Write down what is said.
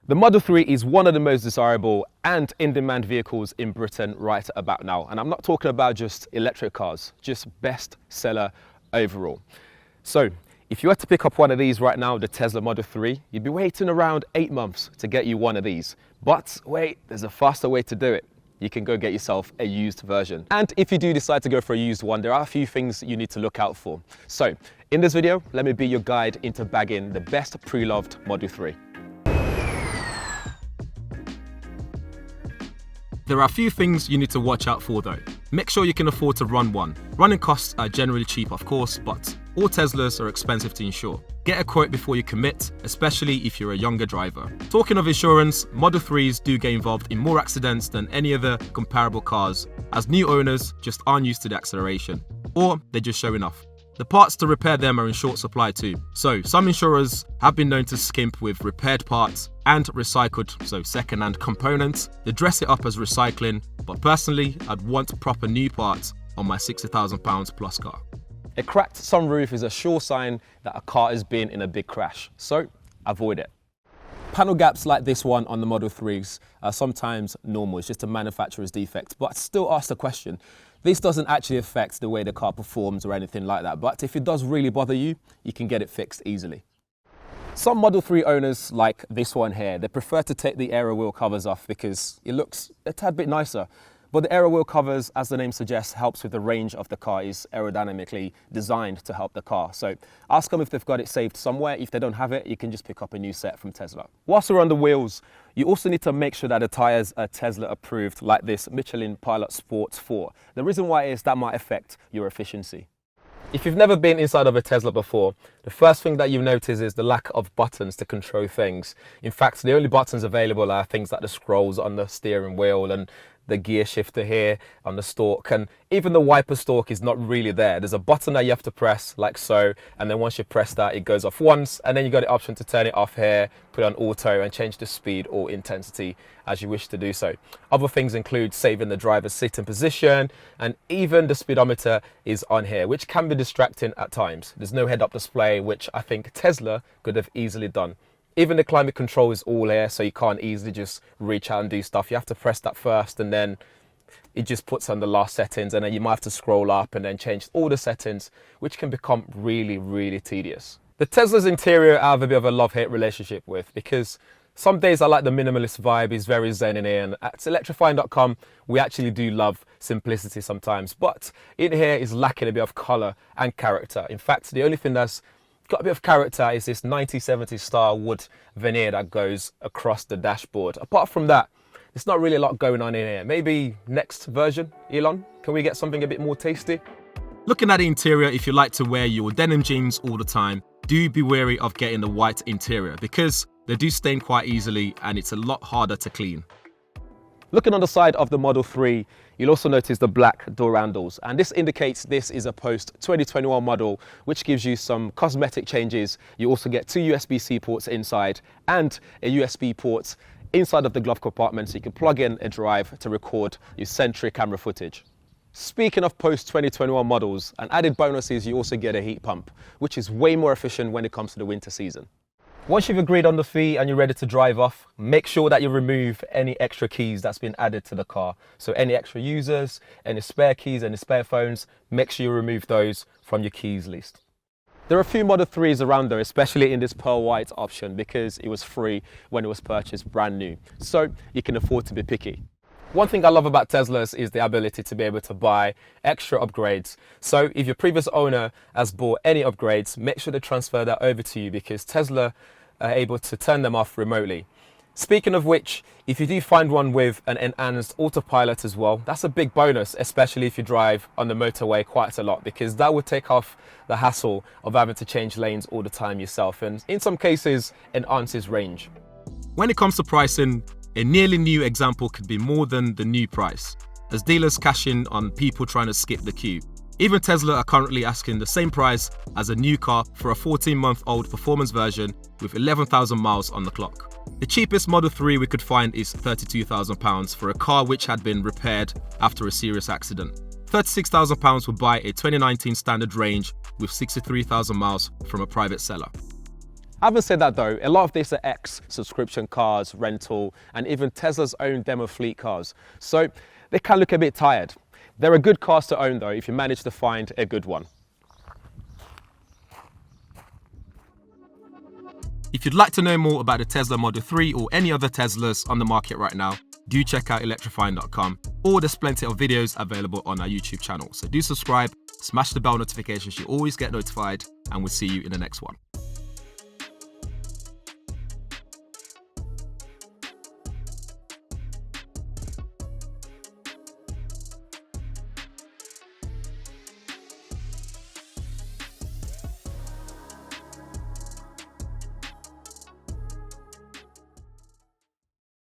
The Model 3 is one of the most desirable and in-demand vehicles in Britain right about now. And I'm not talking about just electric cars, just best seller overall. So if you were to pick up one of these right now, the Tesla Model 3, you'd be waiting around 8 months to get you one of these. But wait, there's a faster way to do it. You can go get yourself a used version. And if you do decide to go for a used one, there are a few things you need to look out for. So in this video, let me be your guide into bagging the best pre-loved Model 3. There are a few things you need to watch out for though. Make sure you can afford to run one. Running costs are generally cheap of course, but all Teslas are expensive to insure. Get a quote before you commit, especially if you're a younger driver. Talking of insurance, Model 3s do get involved in more accidents than any other comparable cars, as new owners just aren't used to the acceleration, or they're just showing off. The parts to repair them are in short supply too, so some insurers have been known to skimp with repaired parts and recycled, so second-hand components. They dress it up as recycling, but personally I'd want proper new parts on my £60,000 plus car. A cracked sunroof is a sure sign that a car has been in a big crash, so avoid it. Panel gaps like this one on the Model 3s are sometimes normal, it's just a manufacturer's defect, but still ask the question. This doesn't actually affect the way the car performs or anything like that, but if it does really bother you, you can get it fixed easily. Some Model 3 owners, like this one here, they prefer to take the Aero wheel covers off because it looks a tad bit nicer. But the Aero wheel covers, as the name suggests, helps with the range of the car. It's aerodynamically designed to help the car. So ask them if they've got it saved somewhere. If they don't have it, you can just pick up a new set from Tesla. Whilst we're on the wheels, you also need to make sure that the tyres are Tesla approved, like this Michelin Pilot Sports 4. The reason why is that might affect your efficiency. If you've never been inside of a Tesla before, the first thing that you've noticed is the lack of buttons to control things. In fact, the only buttons available are things like the scrolls on the steering wheel and the gear shifter here on the stalk, and even the wiper stalk is not really there. There's a button that you have to press like so, and then once you press that it goes off once, and then you got the option to turn it off here, put it on auto and change the speed or intensity as you wish to do so. Other things include saving the driver's sitting position, and even the speedometer is on here, which can be distracting at times. There's no head-up display, which I think Tesla could have easily done. Even the climate control is all here, so you can't easily just reach out and do stuff. You have to press that first, and then it just puts on the last settings, and then you might have to scroll up and then change all the settings, which can become really, really tedious. The Tesla's interior I have a bit of a love-hate relationship with, because some days I like the minimalist vibe, it's very zen in here, and at Electrifying.com we actually do love simplicity sometimes, but in here is lacking a bit of colour and character. In fact, the only thing that's got a bit of character is this 1970s style wood veneer that goes across the dashboard. Apart from that, there's not really a lot going on in here. Maybe next version, Elon, can we get something a bit more tasty? Looking at the interior, if you like to wear your denim jeans all the time, do be wary of getting the white interior because they do stain quite easily and it's a lot harder to clean. Looking on the side of the Model 3, you'll also notice the black door handles, and this indicates this is a post-2021 model, which gives you some cosmetic changes. You also get 2 USB-C ports inside and a USB port inside of the glove compartment, so you can plug in a drive to record your Sentry camera footage. Speaking of post-2021 models, an added bonus is you also get a heat pump, which is way more efficient when it comes to the winter season. Once you've agreed on the fee and you're ready to drive off, make sure that you remove any extra keys that's been added to the car. So any extra users, any spare keys, any spare phones, make sure you remove those from your keys list. There are a few Model 3s around though, especially in this pearl white option because it was free when it was purchased brand new. So you can afford to be picky. One thing I love about Teslas is the ability to be able to buy extra upgrades. So if your previous owner has bought any upgrades, make sure to transfer that over to you because Tesla are able to turn them off remotely. Speaking of which, if you do find one with an enhanced autopilot as well, that's a big bonus, especially if you drive on the motorway quite a lot, because that would take off the hassle of having to change lanes all the time yourself, and in some cases enhances range. When it comes to pricing, a nearly new example could be more than the new price, as dealers cash in on people trying to skip the queue. Even Tesla are currently asking the same price as a new car for a 14-month-old performance version with 11,000 miles on the clock. The cheapest Model 3 we could find is £32,000 for a car which had been repaired after a serious accident. £36,000 would buy a 2019 standard range with 63,000 miles from a private seller. Having said that though, a lot of these are ex-subscription cars, rental, and even Tesla's own demo fleet cars. So they can look a bit tired. They're a good cars to own though, if you manage to find a good one. If you'd like to know more about the Tesla Model 3 or any other Teslas on the market right now, do check out electrifying.com, or there's plenty of videos available on our YouTube channel. So do subscribe, smash the bell notification so you always get notified, and we'll see you in the next one.